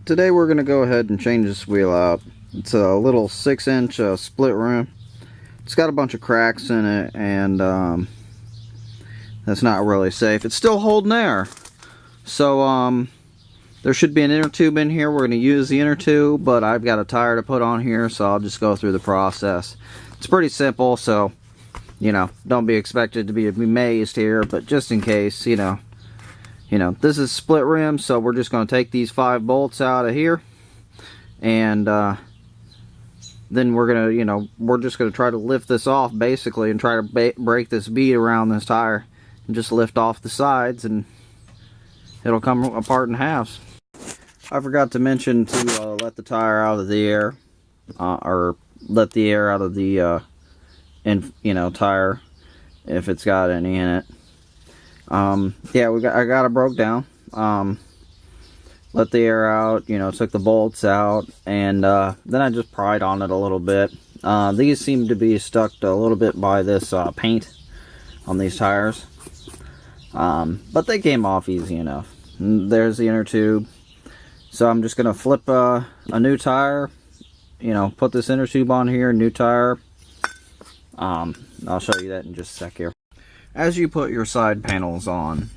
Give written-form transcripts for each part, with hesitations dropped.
Today we're going to go ahead and change this wheel out. It's a little 6-inch split rim. It's got a bunch of cracks in it, and that's not really safe. It's still holding air. So there should be an inner tube in here. We're going to use the inner tube, but I've got a tire to put on here, so I'll just go through the process. It's pretty simple, so you know, don't be expected to be amazed here, but just in case, you know, this is split rim, so we're just going to take these 5 bolts out of here, and then we're gonna, we're just gonna try to lift this off basically, and try to break this bead around this tire, and just lift off the sides, and it'll come apart in halves. I forgot to mention to let the tire out of the air, or let the air out of the tire if it's got any in it. Yeah, I got it broke down. Let the air out, took the bolts out, and then I just pried on it a little bit. These seem to be stuck a little bit by this paint on these tires, but they came off easy enough. And there's the inner tube. So I'm just gonna flip a new tire, put this inner tube on here, new tire. I'll show you that in just a sec here. As you put your side panels on,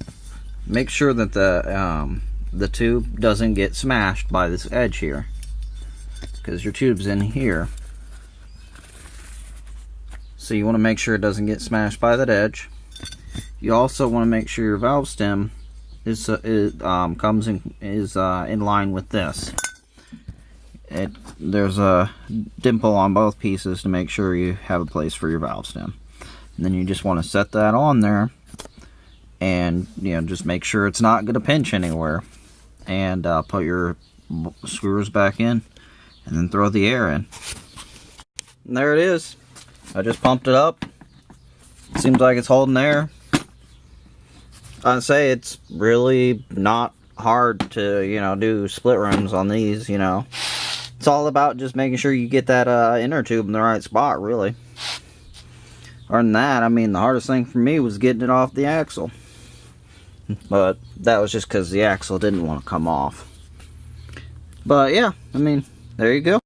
make sure that the tube doesn't get smashed by this edge here, because your tube's in here. So you want to make sure it doesn't get smashed by that edge. You also want to make sure your valve stem is in line with this. There's a dimple on both pieces to make sure you have a place for your valve stem. And then you just want to set that on there, and just make sure it's not going to pinch anywhere, and put your screws back in, and then throw the air in. And there it is. I just pumped it up. Seems like it's holding air. I'd say it's really not hard to do split rims on these. It's all about just making sure you get that inner tube in the right spot, really. Other than that, I mean, the hardest thing for me was getting it off the axle. But that was just because the axle didn't want to come off. But yeah, I mean, there you go.